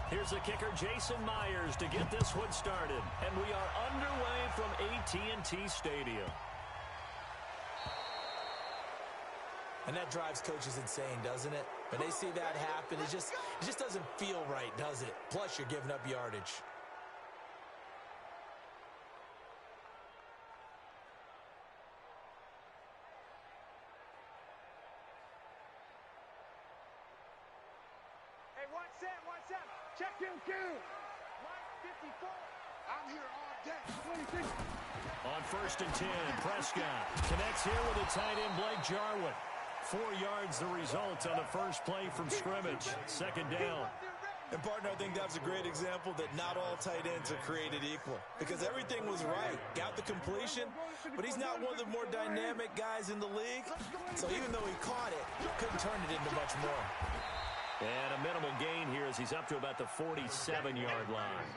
Here's the kicker, Jason Myers, to get this one started. And we are underway from AT&T Stadium. And that drives coaches insane, doesn't it? When they see that happen, it just doesn't feel right, does it? Plus, you're giving up yardage. Hey, one set. Check your cue. Mike 54. I'm here all day. 26. On 1st and 10, Prescott connects here with a tight end, Blake Jarwin. 4 yards the result on the first play from scrimmage. 2nd down. And, partner, I think that's a great example that not all tight ends are created equal. Because everything was right. Got the completion, but he's not one of the more dynamic guys in the league. So even though he caught it, couldn't turn it into much more. And a minimal gain here as he's up to about the 47-yard line.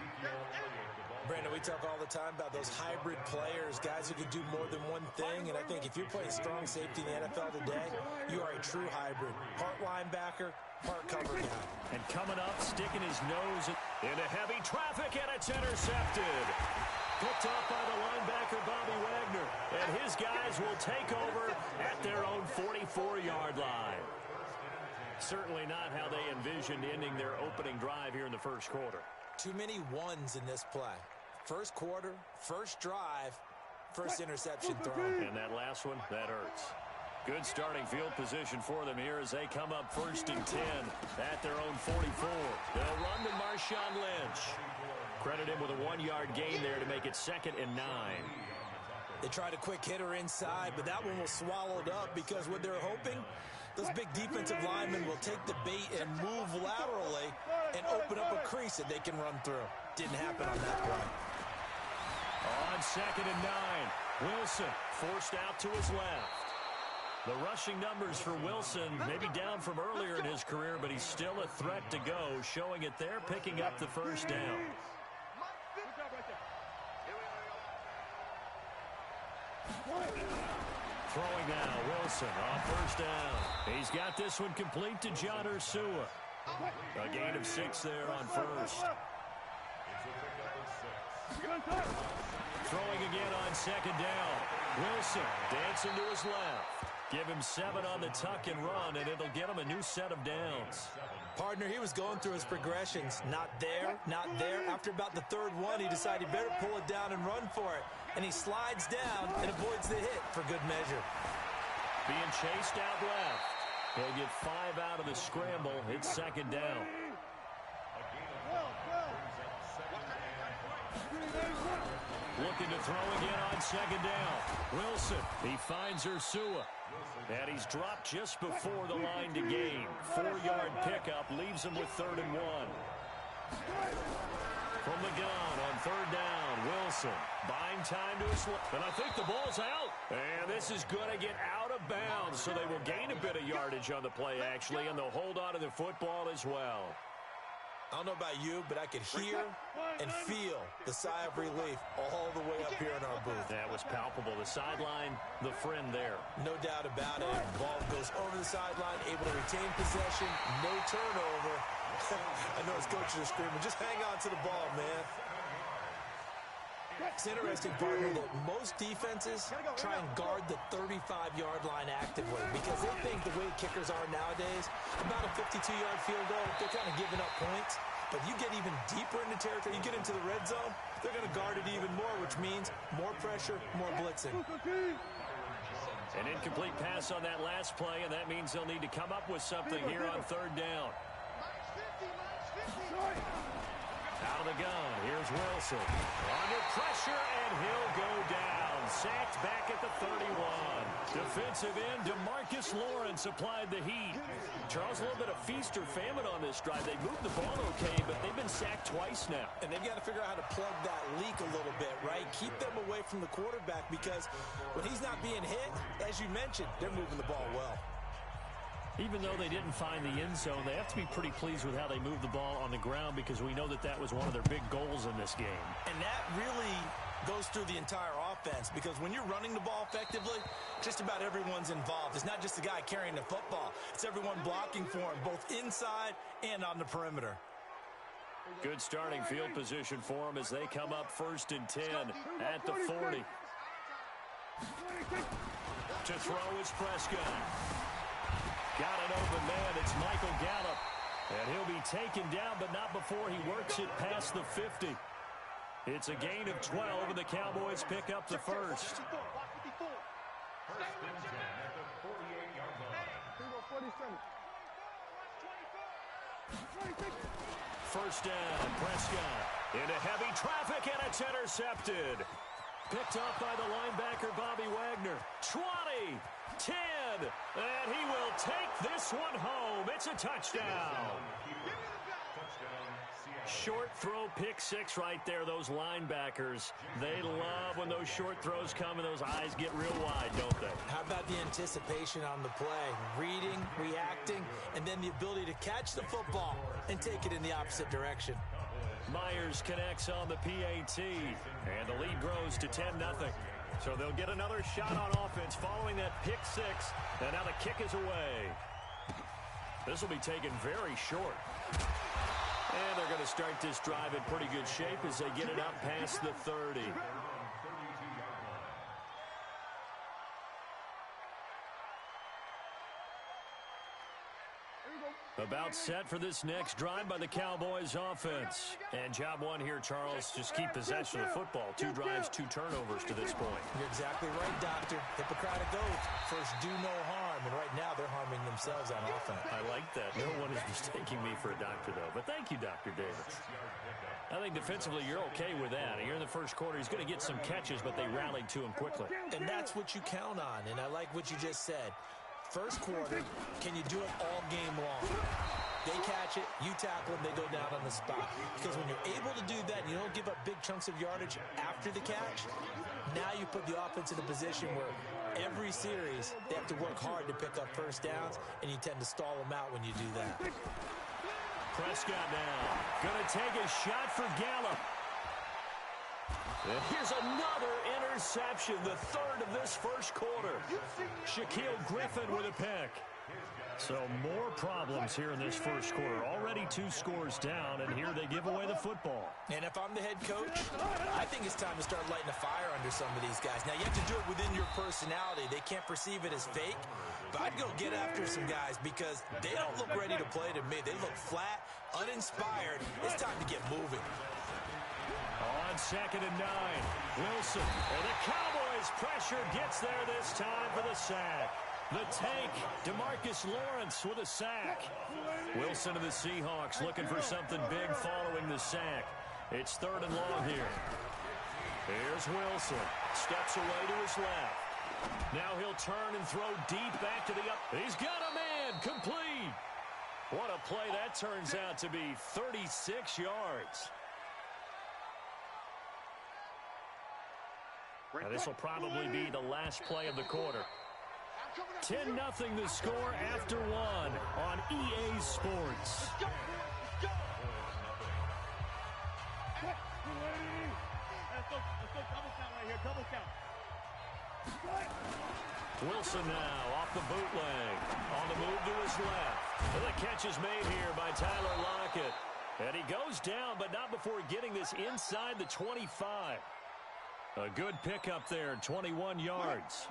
Brandon, we talk all the time about those hybrid players, guys who can do more than one thing. And I think if you're playing strong safety in the NFL today, you are a true hybrid. Part linebacker, part cover guy. And coming up, sticking his nose into heavy traffic, and it's intercepted. Picked off by the linebacker, Bobby Wagner. And his guys will take over at their own 44-yard line. Certainly not how they envisioned ending their opening drive here in the first quarter. Too many ones in this play. First quarter, first drive, first interception thrown. And that last one, that hurts. Good starting field position for them here as they come up 1st and 10 at their own 44. They'll run to Marshawn Lynch. Credit him with a 1-yard gain there to make it 2nd and 9. They tried a quick hitter inside, but that one was swallowed up because what they're hoping, those big defensive linemen will take the bait and move laterally and open up a crease that they can run through. Didn't happen on that play. On 2nd and 9, Wilson forced out to his left. The rushing numbers for Wilson maybe down from earlier in his career, but he's still a threat to go, showing it there, picking up the first down. Throwing now, Wilson on 1st down. He's got this one complete to John Ursua. A gain of 6 there on 1st. Throwing again on 2nd down. Wilson dancing to his left. Give him 7 on the tuck and run, and it'll get him a new set of downs. Partner, he was going through his progressions. Not there, not there. After about the 3rd one, he decided he better pull it down and run for it. And he slides down and avoids the hit for good measure. Being chased out left. He'll get 5 out of the scramble. It's 2nd down. Looking to throw again on 2nd down. Wilson, he finds Ursua. And he's dropped just before the line to gain. 4-yard pickup leaves him with 3rd and 1. From the gun on 3rd down, Wilson buying time to his left. And I think the ball's out. And this is going to get out of bounds, so they will gain a bit of yardage on the play, actually, and they'll hold on to the football as well. I don't know about you, but I could hear and feel the sigh of relief all the way up here in our booth. That was palpable. The sideline, the friend there. No doubt about it. Ball goes over the sideline, able to retain possession, no turnover. I know his coaches are screaming, just hang on to the ball, man. It's interesting, partner, that most defenses try and guard the 35-yard line actively because they think the way kickers are nowadays, about a 52-yard field goal, they're kind of giving up points. But you get even deeper into territory, you get into the red zone, they're going to guard it even more, which means more pressure, more blitzing. An incomplete pass on that last play, and that means they'll need to come up with something here on 3rd down. Out of the gun, here's Wilson. Under pressure, and he'll go down. Sacked back at the 31. Defensive end, DeMarcus Lawrence applied the heat. Charles, a little bit of feast or famine on this drive. They moved the ball okay, but they've been sacked twice now. And they've got to figure out how to plug that leak a little bit, right? Keep them away from the quarterback because when he's not being hit, as you mentioned, they're moving the ball well. Even though they didn't find the end zone, they have to be pretty pleased with how they moved the ball on the ground because we know that that was one of their big goals in this game. And that really goes through the entire offense because when you're running the ball effectively, just about everyone's involved. It's not just the guy carrying the football. It's everyone blocking for him, both inside and on the perimeter. Good starting field position for them as they come up 1st and 10 at the 40. To throw is Prescott. Got an open man. It's Michael Gallup. And he'll be taken down, but not before he works it past the 50. It's a gain of 12, and the Cowboys pick up the first. First down, Prescott into heavy traffic, and it's intercepted. Picked off by the linebacker, Bobby Wagner. 20, 10, and he will take this one home. It's a touchdown. Short throw, pick six right there. Those linebackers, they love when those short throws come and those eyes get real wide, don't they? How about the anticipation on the play? Reading, reacting, and then the ability to catch the football and take it in the opposite direction. Myers connects on the PAT, and the lead grows to 10-0. So they'll get another shot on offense following that pick six, and now the kick is away. This will be taken very short. And they're going to start this drive in pretty good shape as they get it up past the 30. About set for this next drive by the Cowboys offense. And job one here, Charles, just keep possession of the football. 2 drives, 2 turnovers to this point. You're exactly right, Doctor. Hippocratic oath. First, do no harm. And right now, they're harming themselves on offense. I like that. No one is mistaking me for a doctor, though. But thank you, Dr. Davis. I think defensively, you're okay with that. Here in the first quarter, he's going to get some catches, but they rallied to him quickly. And that's what you count on. And I like what you just said. First quarter, can you do it all game long? They catch it, you tackle them, they go down on the spot. Because when you're able to do that and you don't give up big chunks of yardage after the catch, now you put the offense in a position where every series they have to work hard to pick up first downs, and you tend to stall them out when you do that. Prescott now going to take a shot for Gallup. And here's another interception, the 3rd of this first quarter. Shaquille Griffin with a pick. So more problems here in this first quarter. Already 2 scores down, and here they give away the football. And if I'm the head coach, I think it's time to start lighting a fire under some of these guys. Now, you have to do it within your personality. They can't perceive it as fake, but I'd go get after some guys because they don't look ready to play to me. They look flat, uninspired. It's time to get moving. On 2nd and 9, Wilson. And the Cowboys pressure gets there this time for the sack. The tank, DeMarcus Lawrence with a sack. Wilson of the Seahawks looking for something big following the sack. It's 3rd and long here. Here's Wilson. Steps away to his left. Now he'll turn and throw deep back to the up. He's got a man. Complete. What a play that turns out to be. 36 yards. Now, this will probably be the last play of the quarter. 10-0 the score after 1 on EA Sports. Wilson now off the bootleg. On the move to his left. And the catch is made here by Tyler Lockett. And he goes down, but not before getting this inside the 25. A good pickup there, 21 yards.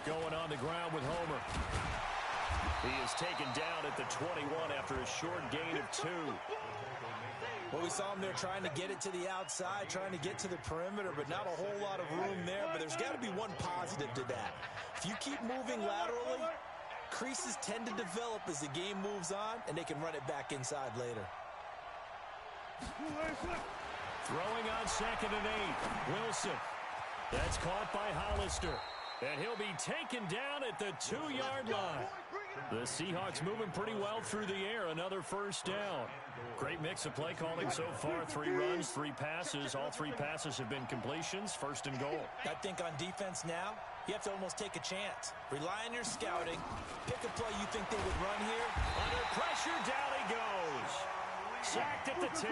Going on the ground with Homer. He is taken down at the 21 after a short gain of 2. Well, we saw him there trying to get it to the outside, trying to get to the perimeter, but not a whole lot of room there. But there's got to be one positive to that. If you keep moving laterally, creases tend to develop as the game moves on, and they can run it back inside later. Throwing on 2nd and 8. Wilson. That's caught by Hollister. And he'll be taken down at the 2-yard line. The Seahawks moving pretty well through the air. Another first down. Great mix of play calling so far. 3 runs, 3 passes. All 3 passes have been completions. 1st and goal. I think on defense now, you have to almost take a chance. Rely on your scouting. Pick a play you think they would run here. Under pressure, down he goes. Sacked at the 10.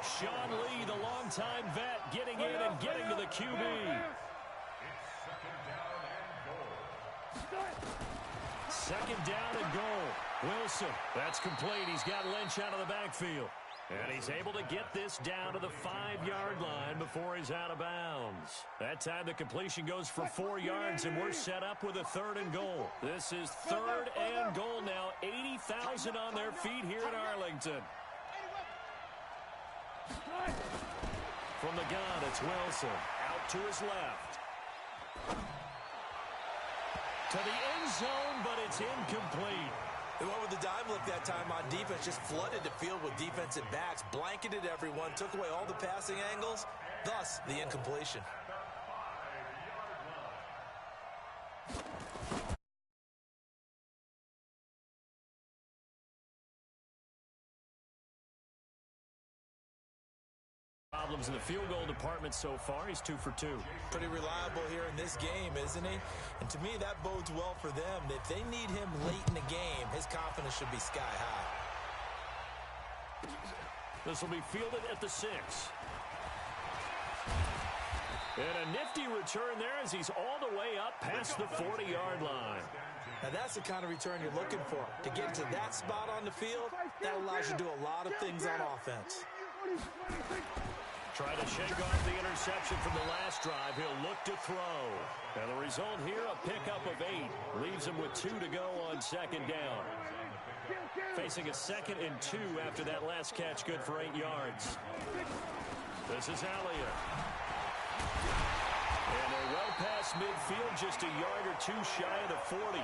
Sean Lee, the longtime vet, getting in and getting to the QB. second down and goal. Wilson, that's complete. He's got Lynch out of the backfield. And he's able to get this down to the 5-yard line before he's out of bounds. That time the completion goes for 4 yards, and we're set up with a 3rd and goal. This is 3rd and goal now. 80,000 on their feet here in Arlington. From the gun, it's Wilson. Out to his left. To the end zone, but it's incomplete. They went with the dime look that time on defense, just flooded the field with defensive backs, blanketed everyone, took away all the passing angles, thus the incompletion. Problems in the field goal department so far. He's 2 for 2. Pretty reliable here in this game, isn't he? And to me, that bodes well for them. If they need him late in the game, his confidence should be sky high. This will be fielded at the 6. And a nifty return there as he's all the way up past the 40-yard line. Now, that's the kind of return you're looking for. To get to that spot on the field, that allows you to do a lot of things on offense. Try to shake off the interception from the last drive. He'll look to throw. And the result here, a pickup of 8. Leaves him with 2 to go on 2nd down. Facing a 2nd and 2 after that last catch, good for 8 yards. This is Elliott. And they're well past midfield, just a yard or 2 shy of the 40.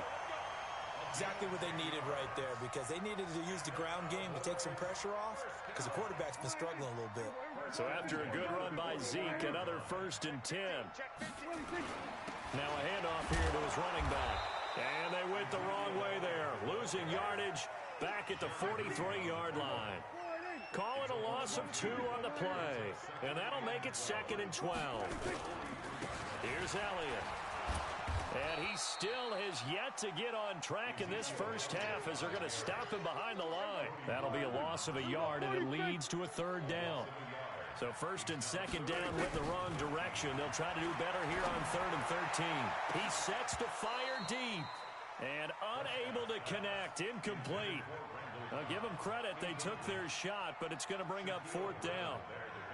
Exactly what they needed right there, because they needed to use the ground game to take some pressure off, because the quarterback's been struggling a little bit. So after a good run by Zeke, another 1st and 10. Now a handoff here to his running back. And they went the wrong way there, losing yardage back at the 43-yard line. Calling a loss of 2 on the play, and that'll make it 2nd and 12. Here's Elliott. And he still has yet to get on track in this first half as they're going to stop him behind the line. That'll be a loss of a yard, and it leads to a 3rd down. So 1st and 2nd down went the wrong direction. They'll try to do better here on 3rd and 13. He sets to fire deep and unable to connect. Incomplete. I'll give them credit. They took their shot, but it's going to bring up 4th down.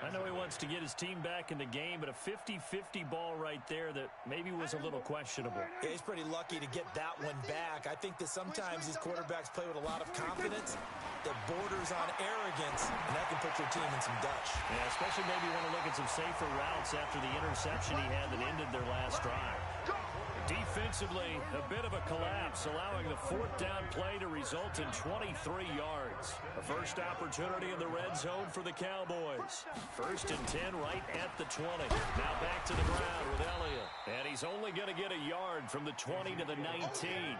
I know he wants to get his team back in the game, but a 50-50 ball right there that maybe was a little questionable. Yeah, he's pretty lucky to get that one back. I think that sometimes these quarterbacks play with a lot of confidence that borders on arrogance, and that can put your team in some Dutch. Yeah, especially maybe you want to look at some safer routes after the interception he had that ended their last drive. Defensively, a bit of a collapse, allowing the 4th down play to result in 23 yards. A first opportunity in the red zone for the Cowboys. 1st and 10 right at the 20. Now back to the ground with Elliott. And he's only going to get a yard from the 20 to the 19.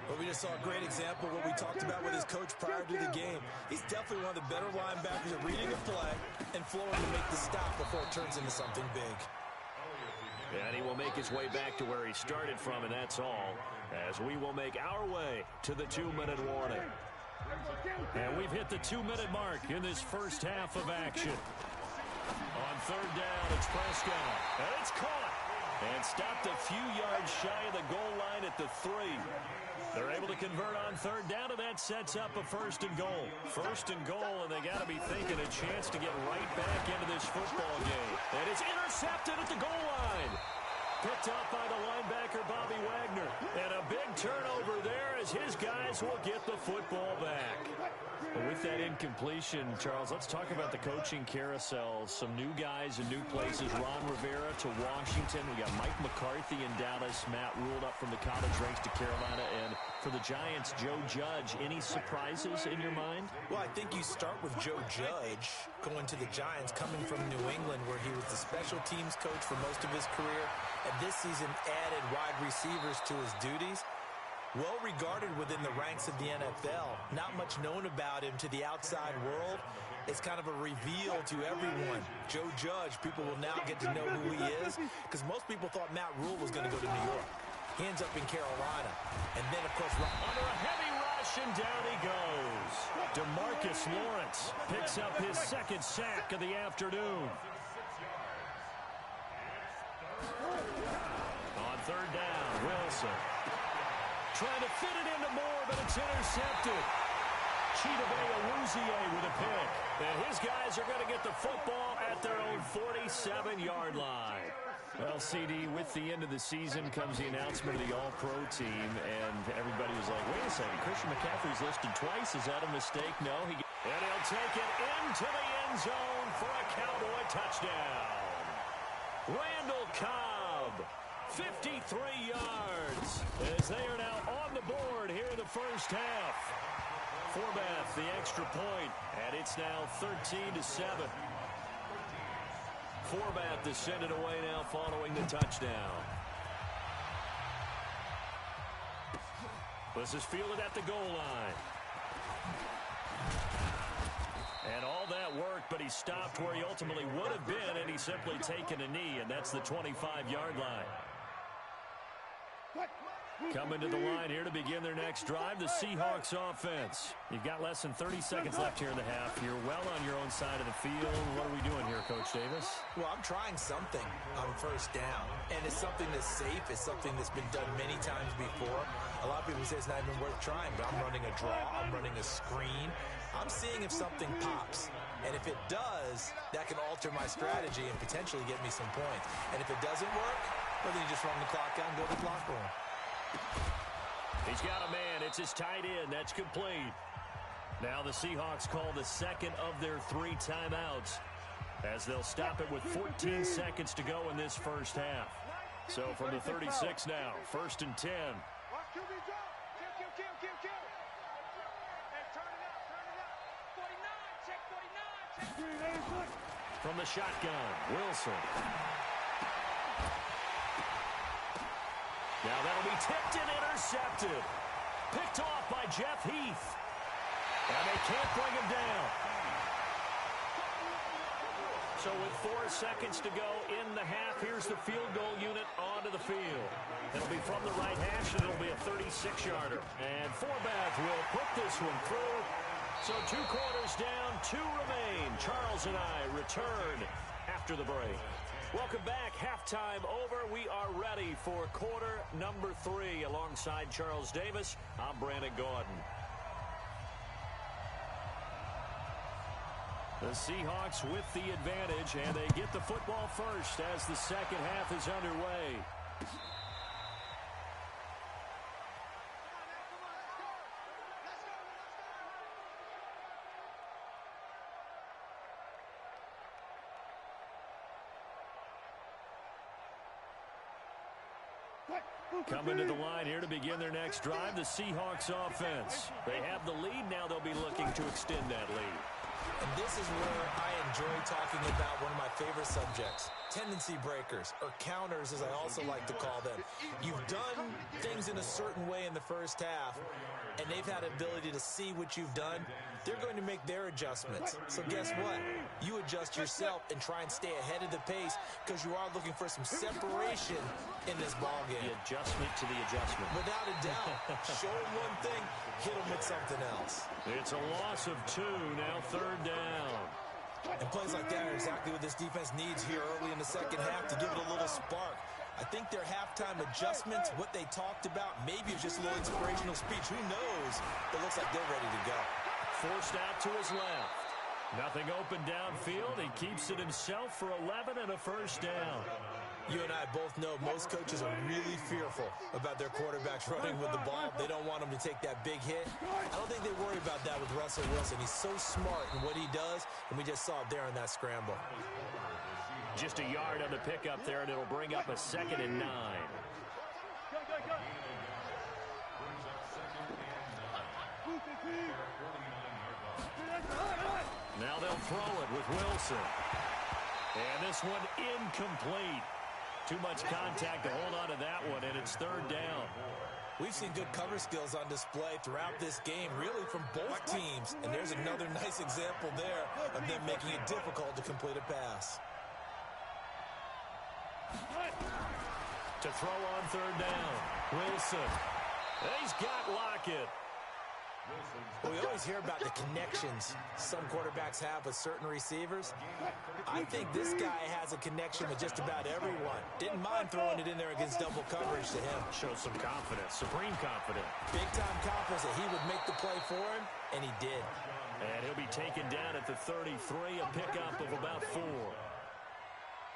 Well, we just saw a great example of what we talked about with his coach prior to the game. He's definitely one of the better linebackers at reading a play and flowing to make the stop before it turns into something big. And he will make his way back to where he started from, and that's all, as we will make our way to the 2-minute warning. And we've hit the 2-minute mark in this first half of action. On 3rd down, it's Prescott, and it's caught. And stopped a few yards shy of the goal line at the 3. They're able to convert on 3rd down, and that sets up a 1st and goal. 1st and goal, and they got to be thinking a chance to get right back into this football game. And it's intercepted at the goal line. Picked up by the linebacker, Bobby Wagner. And a big turnover there as his guys will get the football back. But with that incompletion, Charles, let's talk about the coaching carousel. Some new guys in new places. Ron Rivera to Washington. We got Mike McCarthy in Dallas. Matt ruled up from the college ranks to Carolina. And for the Giants, Joe Judge. Any surprises in your mind? Well, I think you start with Joe Judge going to the Giants, coming from New England, where he was the special teams coach for most of his career. And this season added wide receivers to his duties. Well regarded within the ranks of the NFL. Not much known about him to the outside world. It's kind of a reveal to everyone. Joe Judge, people will now get to know who he is, because most people thought Matt Rule was going to go to New York. He ends up in Carolina. And then, of course, under a heavy rush, and down he goes. DeMarcus Lawrence picks up his 2nd sack of the afternoon. On 3rd down, Wilson. Trying to fit it into Moore, but it's intercepted. Chidobe with a pick. And his guys are going to get the football at their own 47-yard line. Well, CD, with the end of the season comes the announcement of the All-Pro team, and everybody was like, wait a second, Christian McCaffrey's listed twice. Is that a mistake? No. And he'll take it into the end zone for a Cowboy touchdown. Randall Cobb, 53 yards, as they are now on the board here in the first half. Forbath, the extra point, and it's now 13-7. Forbath to send it away now following the touchdown. This is fielded at the goal line. And all that work, but he stopped where he ultimately would have been, and he's simply taken a knee, and that's the 25-yard line. Coming to the line here to begin their next drive, the Seahawks offense. You've got less than 30 seconds left here in the half. You're well on your own side of the field. What are we doing here, Coach Davis? Well, I'm trying something on first down, and it's something that's safe. It's something that's been done many times before. A lot of people say it's not even worth trying, but I'm running a draw. I'm running a screen. I'm seeing if something pops. And if it does, that can alter my strategy and potentially get me some points. And if it doesn't work, well, then you just run the clock out and go to the locker room. He's got a man. It's his tight end. That's complete. Now the Seahawks call the second of their 3 timeouts as they'll stop it with 14 seconds to go in this first half. So from the 36 now, 1st and 10. From the shotgun, Wilson. Now that'll be tipped and intercepted. Picked off by Jeff Heath. And they can't bring him down. So with 4 seconds to go in the half, here's the field goal unit onto the field. It'll be from the right hash, and it'll be a 36-yarder. And Forbath will put this one through. So 2 quarters down, 2 remain. Charles and I return after the break. Welcome back. Halftime over. We are ready for quarter number 3. Alongside Charles Davis, I'm Brandon Gordon. The Seahawks with the advantage, and they get the football first as the second half is underway. Coming to the line here to begin their next drive, the Seahawks offense. They have the lead. Now they'll be looking to extend that lead. And this is where I enjoy talking about one of my favorite subjects, tendency breakers, or counters as I also like to call them. You've done things in a certain way in the first half, and they've had ability to see what you've done. They're going to make their adjustments. So guess what? You adjust yourself and try and stay ahead of the pace because you are looking for some separation in this ball game. The adjustment to the adjustment. Without a doubt. Show them one thing, hit them with something else. It's a loss of 2, now 3rd down. And plays like that are exactly what this defense needs here early in the second half to give it a little spark. I think their halftime adjustments, what they talked about, maybe it's just a little inspirational speech. Who knows? It looks like they're ready to go. Forced out to his left. Nothing open downfield. He keeps it himself for 11 and a first down. You and I both know most coaches are really fearful about their quarterbacks running with the ball. They don't want them to take that big hit. I don't think they worry about that with Russell Wilson. He's so smart in what he does, and we just saw it there in that scramble. Just a yard on the pickup there, and it'll bring up a 2nd and 9. Now they'll throw it with Wilson. And this one incomplete. Too much contact to hold on to that one, and it's 3rd down. We've seen good cover skills on display throughout this game, really from both teams. And there's another nice example there of them making it difficult to complete a pass. To throw on 3rd down, Wilson. And he's got Lockett. Well, we always hear about the connections some quarterbacks have with certain receivers. I think this guy has a connection with just about everyone. Didn't mind throwing it in there against double coverage to him. Shows some confidence, supreme confidence. Big-time confidence that he would make the play for him, and he did. And he'll be taken down at the 33, a pickup of about 4.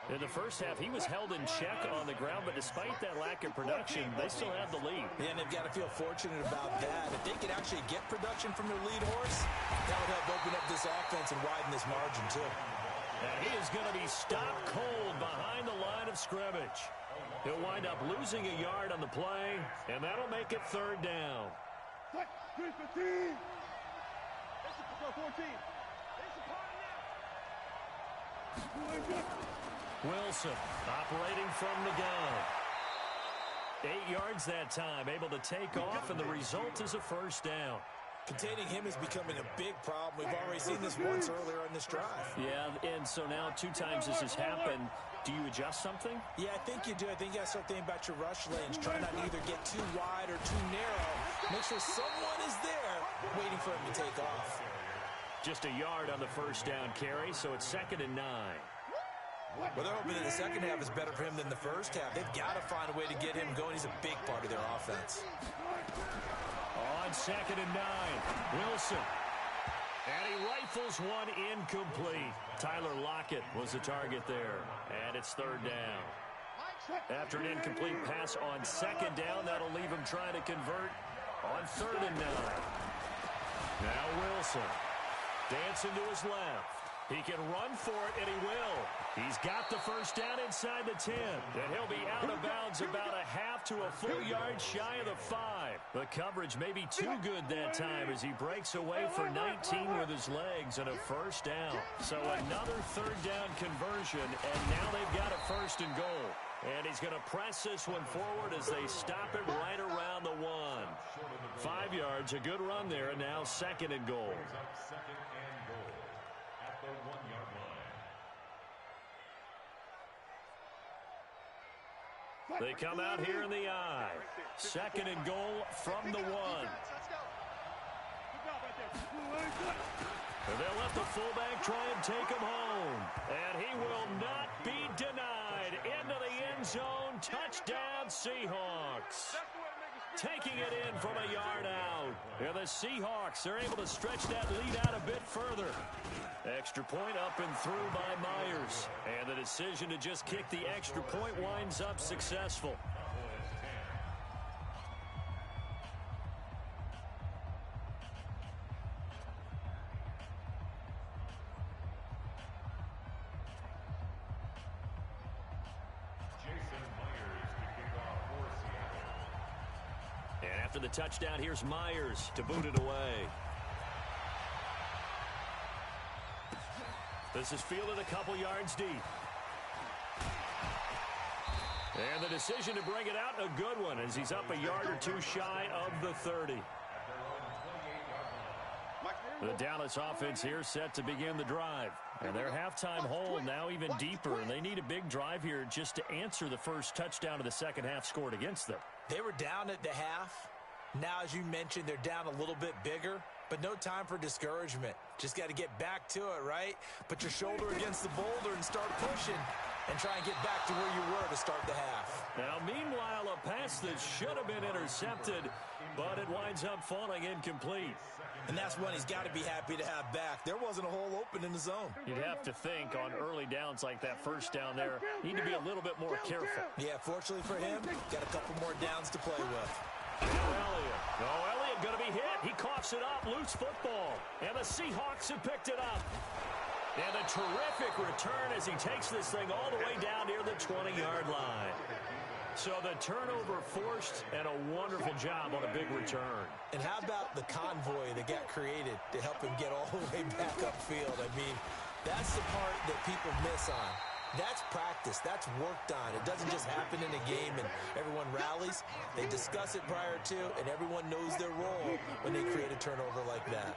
In the first half, he was held in check on the ground, but despite that lack of production, they still have the lead. Yeah, and they've got to feel fortunate about that. If they could actually get production from their lead horse, that would help open up this offense and widen this margin, too. And he is going to be stopped cold behind the line of scrimmage. He'll wind up losing a yard on the play, and that'll make it 3rd down. Wilson operating from the gun. 8 yards that time, able to take off, and the result is a 1st down. Containing him is becoming a big problem. We've already seen this once earlier in this drive. Yeah, and so now 2 times this has happened. Do you adjust something? Yeah, I think you do. I think you got to start thinking about your rush lanes. Try not to either get too wide or too narrow. Make sure someone is there waiting for him to take off. Just a yard on the 1st down carry, so it's 2nd and 9. Well, they're hoping that the second half is better for him than the first half. They've got to find a way to get him going. He's a big part of their offense. On 2nd and 9, Wilson. And he rifles one incomplete. Tyler Lockett was the target there. And it's 3rd down. After an incomplete pass on 2nd down, that'll leave him trying to convert on 3rd and 9. Now Wilson. Dancing to his left. He can run for it, and he will. He's got the 1st down inside the 10. And he'll be out of bounds about a half to a full yard shy of the 5. The coverage may be too good that time as he breaks away for 19 with his legs and a 1st down. So another 3rd down conversion, and now they've got a 1st and goal. And he's going to press this one forward as they stop it right around the 1. 5 yards, a good run there, and now 2nd and goal. They come out here in the I. 2nd and goal from the 1. And they'll let the fullback try and take him home. And he will not be denied. Into the end zone. Touchdown, Seahawks. Taking it in from a yard out. And the Seahawks are able to stretch that lead out a bit further. Extra point up and through by Myers. And the decision to just kick the extra point winds up successful. And after the touchdown, here's Myers to boot it away. This is fielded a couple yards deep. And the decision to bring it out, a good one, as he's up a yard or 2 shy of the 30. The Dallas offense here set to begin the drive. And their halftime hole now even deeper, and they need a big drive here just to answer the first touchdown of the second half scored against them. They were down at the half. Now, as you mentioned, they're down a little bit bigger, but no time for discouragement. Just got to get back to it, right? Put your shoulder against the boulder and start pushing and try and get back to where you were to start the half. Now, meanwhile, a pass that should have been intercepted, but it winds up falling incomplete. And that's one he's got to be happy to have back. There wasn't a hole open in the zone. You'd have to think on early downs like that first down there, need to be a little bit more careful. Yeah, fortunately for him, got a couple more downs to play with. Elliott. Oh, Elliott going to be hit. He coughs it up. Loose football. And the Seahawks have picked it up. And a terrific return as he takes this thing all the way down near the 20-yard line. So the turnover forced, and a wonderful job on a big return. And how about the convoy that got created to help him get all the way back upfield? I mean, that's the part that people miss on. That's practice. That's worked on. It doesn't just happen in a game and everyone rallies. They discuss it prior to, and everyone knows their role when they create a turnover like that.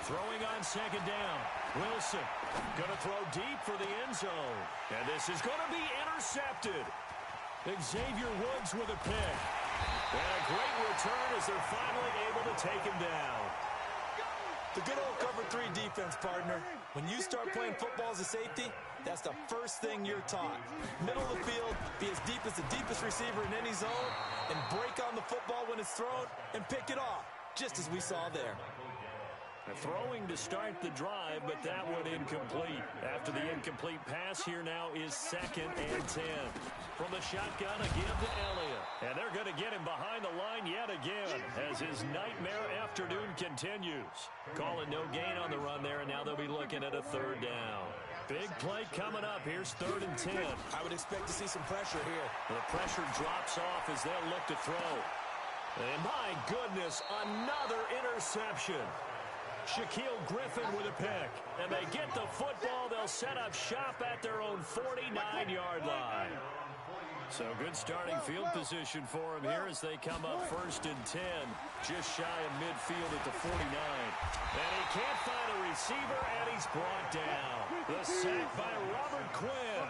Throwing on second down. Wilson going to throw deep for the end zone. And this is going to be intercepted. Xavier Woods with a pick. And a great return as they're finally able to take him down. The good old cover 3 defense, partner. When you start playing football as a safety, that's the first thing you're taught. Middle of the field, be as deep as the deepest receiver in any zone, and break on the football when it's thrown and pick it off, just as we saw there. Throwing to start the drive, but that one incomplete. After the incomplete pass, here now is 2nd and 10. From the shotgun, a give to Elliott. And they're going to get him behind the line yet again as his nightmare afternoon continues. Calling no gain on the run there, and now they'll be looking at a 3rd down. Big play coming up. Here's 3rd and 10. I would expect to see some pressure here. The pressure drops off as they'll look to throw. And my goodness, another interception. Shaquille Griffin with a pick. And they get the football. They'll set up shop at their own 49-yard line. So good starting field position for him here as they come up 1st and 10. Just shy of midfield at the 49. And he can't find a receiver, and he's brought down. The sack by Robert Quinn.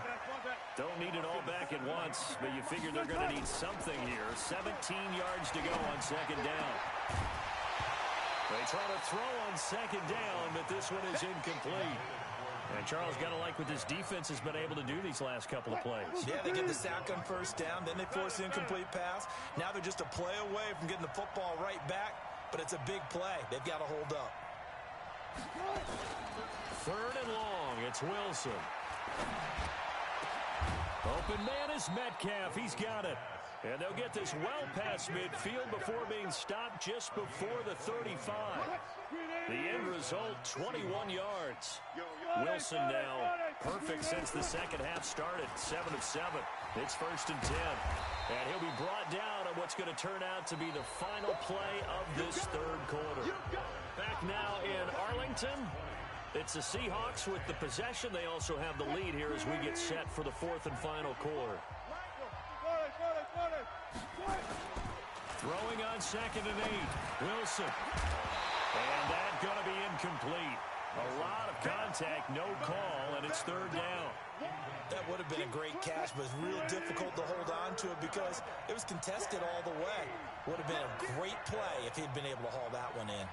Don't need it all back at once, but you figure they're going to need something here. 17 yards to go on 2nd down. They try to throw on 2nd down, but this one is incomplete. And Charles, got to like what this defense has been able to do these last couple of plays. Yeah, they get the sack on 1st down, then they force the incomplete pass. Now they're just a play away from getting the football right back, but it's a big play. They've got to hold up. 3rd and long. It's Wilson. Open man is Metcalf. He's got it. And they'll get this well past midfield before being stopped just before the 35. The end result, 21 yards. Wilson now perfect since the 2nd half started. 7 of 7. It's 1st and 10. And he'll be brought down on what's going to turn out to be the final play of this 3rd quarter. Back now in Arlington. It's the Seahawks with the possession. They also have the lead here as we get set for the 4th and final quarter. Throwing on 2nd and 8. Wilson. And that's going to be incomplete. A lot of contact, no call, and it's 3rd down. That would have been a great catch, but it's real difficult to hold on to it because it was contested all the way. Would have been a great play if he'd been able to haul that one in.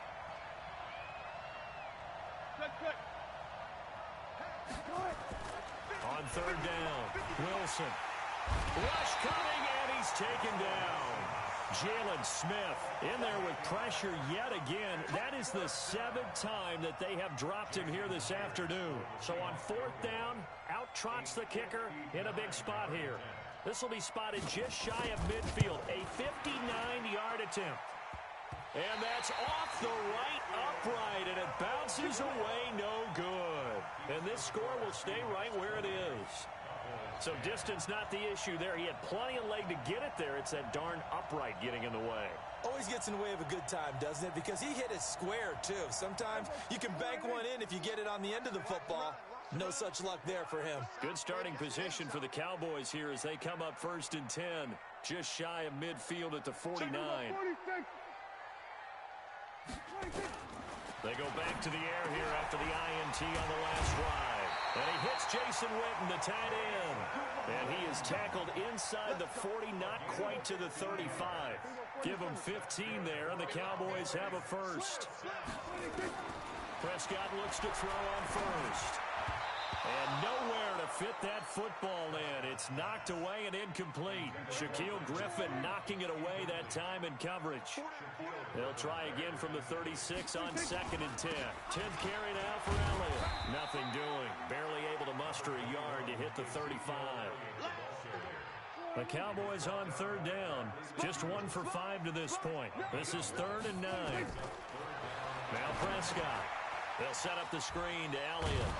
On 3rd down, Wilson. Rush coming, and he's taken down. Jalen Smith in there with pressure yet again. That is the 7th time that they have dropped him here this afternoon. So on 4th down, out trots the kicker in a big spot here. This will be spotted just shy of midfield. A 59-yard attempt. And that's off the right upright, and it bounces away no good. And this score will stay right where it is. So distance not the issue there. He had plenty of leg to get it there. It's that darn upright getting in the way. Always gets in the way of a good time, doesn't it? Because he hit it square, too. Sometimes you can bank one in if you get it on the end of the football. No such luck there for him. Good starting position for the Cowboys here as they come up 1st and 10. Just shy of midfield at the 49. They go back to the air here after the INT on the last drive. And he hits Jason Witten, the tight end. And he is tackled inside the 40, not quite to the 35. Give him 15 there, and the Cowboys have a first. Prescott looks to throw on 1st. And nowhere to fit that football in. It's knocked away and incomplete. Shaquille Griffin knocking it away that time in coverage. They'll try again from the 36 on 2nd and 10. 10th carry now for Elliott. Nothing doing. Barely able to muster a yard to hit the 35. The Cowboys on 3rd down. Just 1 for 5 to this point. This is 3rd and 9. Now Prescott. They'll set up the screen to Elliott.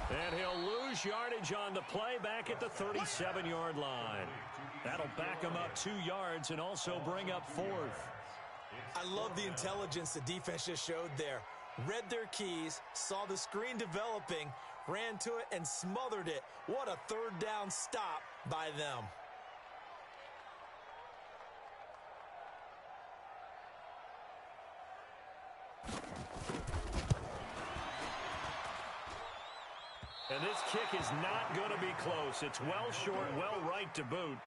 And he'll lose yardage on the play back at the 37-yard line. That'll back him up 2 yards and also bring up 4th. I love the intelligence the defense just showed there. Read their keys, saw the screen developing, ran to it, and smothered it. What a 3rd down stop by them. And this kick is not going to be close. It's well short, well right to boot.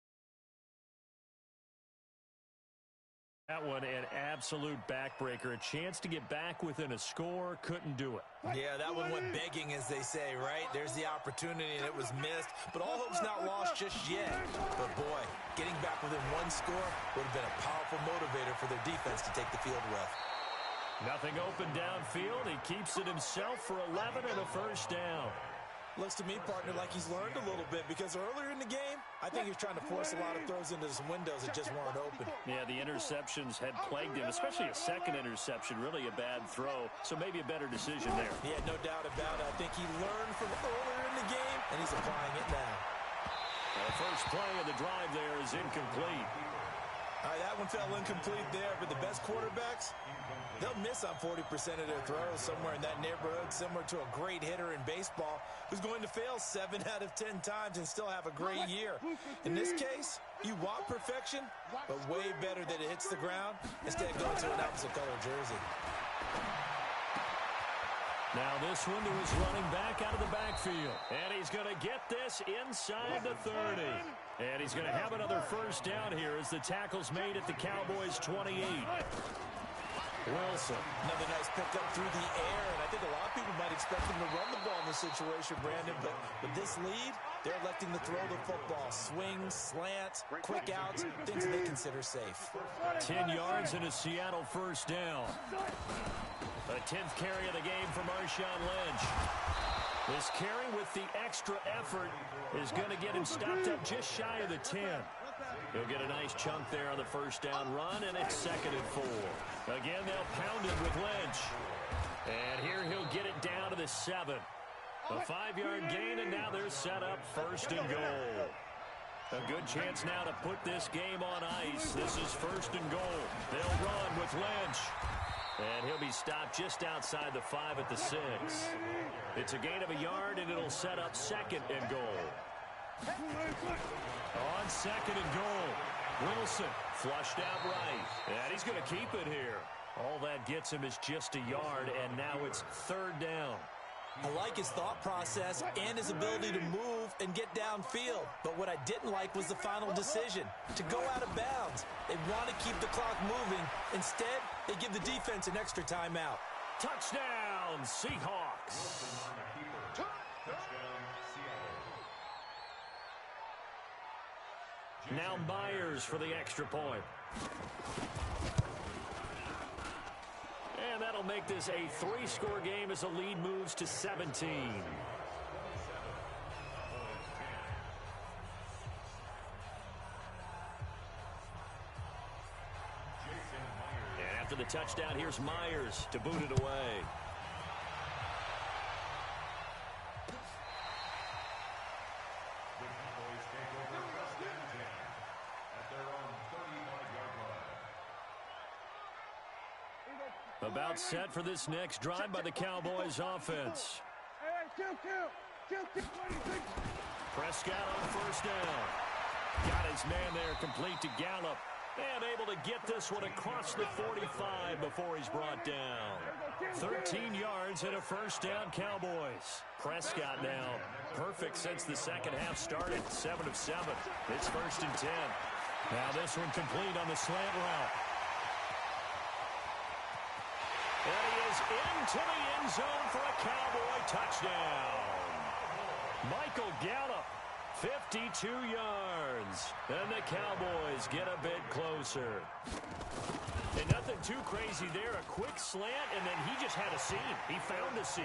That one an absolute backbreaker. A chance to get back within a score, couldn't do it. Yeah, that one went begging, as they say, right? There's the opportunity, and it was missed. But all hope's not lost just yet. But, boy, getting back within one score would have been a powerful motivator for their defense to take the field with. Nothing open downfield. He keeps it himself for 11 and a first down. Looks to me, partner, like he's learned a little bit, because earlier in the game, I think he was trying to force a lot of throws into some windows that just weren't open. Yeah, the interceptions had plagued him, especially a second interception, really a bad throw, so maybe a better decision there. Yeah, no doubt about it. I think he learned from earlier in the game, and he's applying it now. The first play of the drive there is incomplete. All right, that one fell incomplete there, but the best quarterbacks, they'll miss on 40% of their throws, somewhere in that neighborhood, similar to a great hitter in baseball who's going to fail 7 out of 10 times and still have a great year. In this case, you want perfection, but way better that it hits the ground instead of going to an opposite color jersey. Now this one to his running back out of the backfield. And he's going to get this inside the 30. And he's going to have another first down here as the tackle's made at the Cowboys' 28. Wilson. Another nice pickup through the air, and I think a lot of people might expect him to run the ball in this situation, Brandon, but with this lead, they're electing to throw the football. Swings, slants, quick outs, things that they consider safe. 10 yards and a Seattle first down. The 10th carry of the game for Marshawn Lynch. This carry with the extra effort is going to get him stopped up just shy of the 10. He'll get a nice chunk there on the first down run, and it's 2nd and 4. Again, they'll pound it with Lynch. And here he'll get it down to the 7. A 5-yard gain, and now they're set up 1st and goal. A good chance now to put this game on ice. This is 1st and goal. They'll run with Lynch. And he'll be stopped just outside the 5 at the 6. It's a gain of a yard, and it'll set up 2nd and goal. On 2nd and goal, Wilson flushed out right. And he's going to keep it here. All that gets him is just a yard, and now it's 3rd down. I like his thought process and his ability to move and get downfield. But what I didn't like was the final decision, to go out of bounds. They want to keep the clock moving. Instead, they give the defense an extra timeout. Touchdown, Seahawks. Now Myers for the extra point. And that'll make this a 3-score game as the lead moves to 17. And after the touchdown, here's Myers to boot it away. About set for this next drive by the Cowboys offense. Prescott on first down. Got his man there complete to Gallup. And able to get this one across the 45 before he's brought down. 13 yards and a first down, Cowboys. Prescott now perfect since the second half started. 7 of 7. It's 1st and 10. Now this one complete on the slant route. And he is into the end zone for a Cowboy touchdown. Michael Gallup, 52 yards. And the Cowboys get a bit closer. And nothing too crazy there. A quick slant, and then he just had a seam. He found a seam.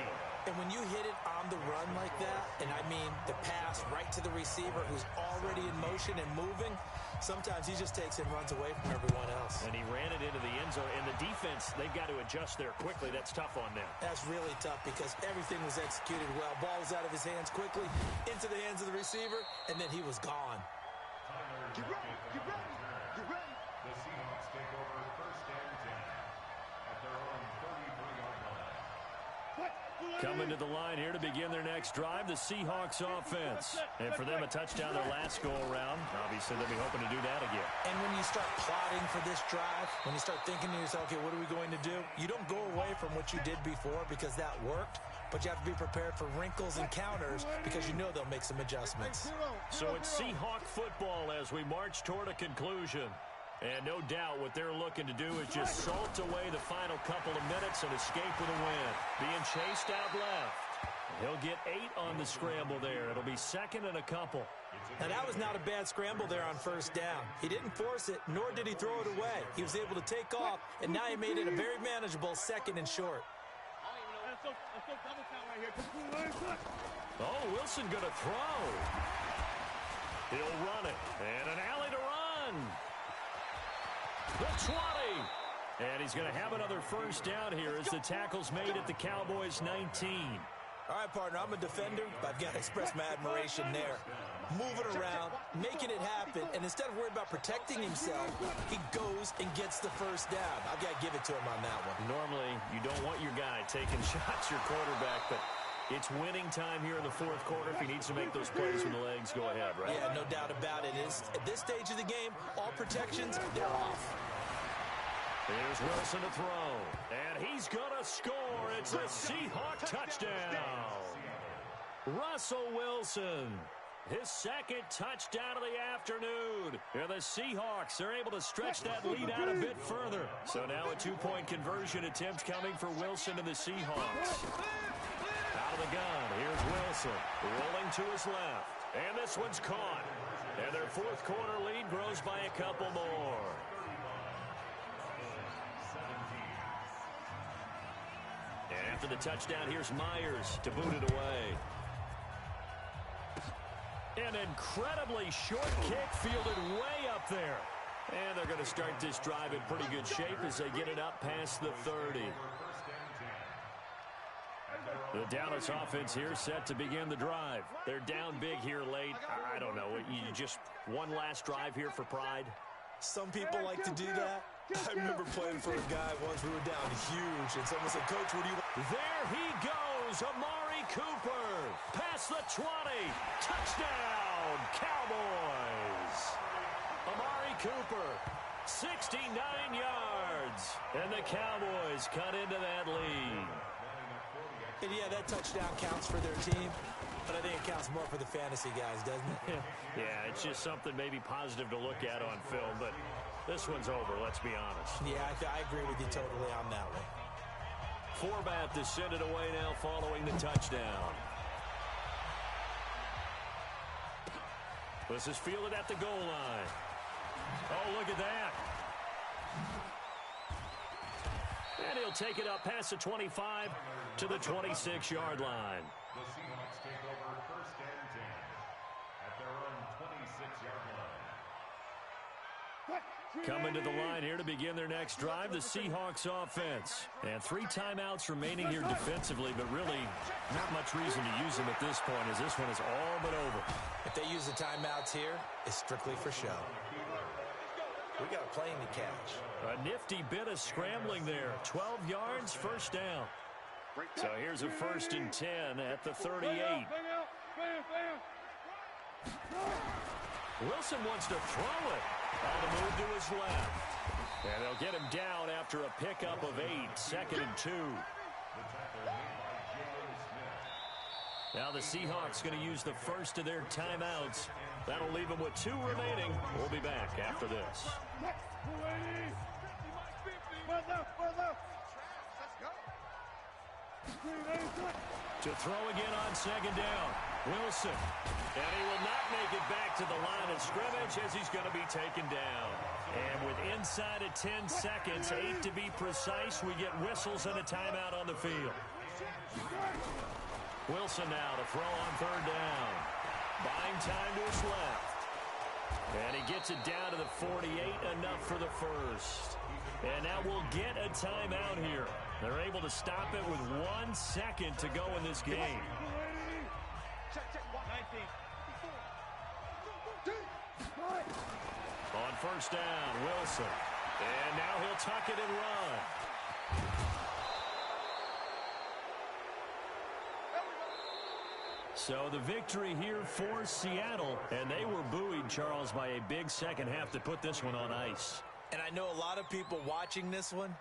And when you hit it on the run like that, and I mean the pass right to the receiver who's already in motion and moving, sometimes he just takes and runs away from everyone else. And he ran it into the end zone. And the defense, they've got to adjust there quickly. That's tough on them. That's really tough because everything was executed well. Ball was out of his hands quickly, into the hands of the receiver, and then he was gone. Get ready, get ready, get ready. The Seahawks take over 1st and 10 at their own 33-yard line. Coming to the line here to begin their next drive, the Seahawks offense. And for them, a touchdown their last go-around. Obviously, they'll be hoping to do that again. And when you start plotting for this drive, when you start thinking to yourself, okay, what are we going to do? You don't go away from what you did before because that worked, but you have to be prepared for wrinkles and counters because you know they'll make some adjustments. So it's Seahawk football as we march toward a conclusion. And no doubt what they're looking to do is just salt away the final couple of minutes and escape with a win. Being chased out left. He'll get 8 on the scramble there. It'll be second and a couple. Now, that was not a bad scramble there on first down. He didn't force it, nor did he throw it away. He was able to take off, and now he made it a very manageable second and short. Oh, Wilson going to throw. He'll run it. And an alley to run. The 20. And he's going to have another first down here as the tackle's made at the Cowboys' 19. All right, partner, I'm a defender, but I've got to express my admiration there. Moving around, making it happen, and instead of worrying about protecting himself, he goes and gets the first down. I've got to give it to him on that one. Normally, you don't want your guy taking shots, your quarterback, but it's winning time here in the fourth quarter. If he needs to make those plays with the legs, go ahead, right? Yeah, no doubt about it. At this stage of the game, all protections, they're off. Here's Wilson to throw, and he's going to score. It's a Seahawk touchdown. Russell Wilson, his second touchdown of the afternoon. And the Seahawks are able to stretch that lead out a bit further. So now a two-point conversion attempt coming for Wilson and the Seahawks. Out of the gun, here's Wilson, rolling to his left. And this one's caught. And their fourth quarter lead grows by a couple more. And after the touchdown, here's Myers to boot it away. An incredibly short kick fielded way up there. And they're going to start this drive in pretty good shape as they get it up past the 30. The Dallas offense here set to begin the drive. They're down big here late. I don't know. You just one last drive here for pride? Some people like to do that. I remember playing for a guy once. We were down huge, and someone said, Coach, what do you want? There he goes, Amari Cooper. Past the 20. Touchdown, Cowboys. Amari Cooper, 69 yards. And the Cowboys cut into that lead. And yeah, that touchdown counts for their team, but I think it counts more for the fantasy guys, doesn't it? Yeah, it's just something maybe positive to look at on film, but this one's over, let's be honest. Yeah, I agree with you totally on that one. Forbath is sent it away now following the touchdown. This is fielded at the goal line. Oh, look at that. And he'll take it up past the 25 to the 26-yard line. The Seahawks take over first and 10 at their own 26-yard line. Coming to the line here to begin their next drive, the Seahawks offense. And 3 timeouts remaining here defensively, but really not much reason to use them at this point as this one is all but over. If they use the timeouts here, it's strictly for show. We got a plane to catch. A nifty bit of scrambling there. 12 yards, first down. So here's a first and 10 at the 38. Wilson wants to throw it. On the move to his left. And they'll get him down after a pickup of 8, second and 2. Now the Seahawks going to use the first of their timeouts. That'll leave them with 2 remaining. We'll be back after this. To throw again on second down. Wilson. And he will not make it back to the line of scrimmage as he's going to be taken down. And with inside of 10 seconds, 8 to be precise, we get whistles and a timeout on the field. Wilson now to throw on third down. Buying time to his left. And he gets it down to the 48, enough for the first. And now we'll get a timeout here. They're able to stop it with 1 second to go in this game. On first down, Wilson. And now he'll tuck it and run. So the victory here for Seattle. And they were buoyed, Charles, by a big second half that put this one on ice. And I know a lot of people watching this one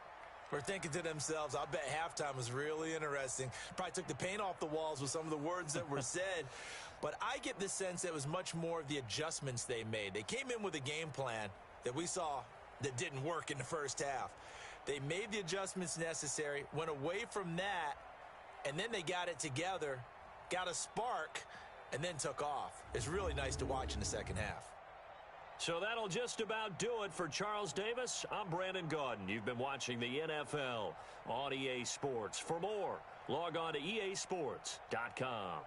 were thinking to themselves, I bet halftime was really interesting. Probably took the paint off the walls with some of the words that were said. But I get the sense that it was much more of the adjustments they made. They came in with a game plan that we saw that didn't work in the first half. They made the adjustments necessary, went away from that, and then they got it together, got a spark, and then took off. It's really nice to watch in the second half. So that'll just about do it for Charles Davis. I'm Brandon Gaudin. You've been watching the NFL on EA Sports. For more, log on to easports.com.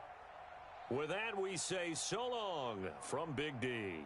With that, we say so long from Big D.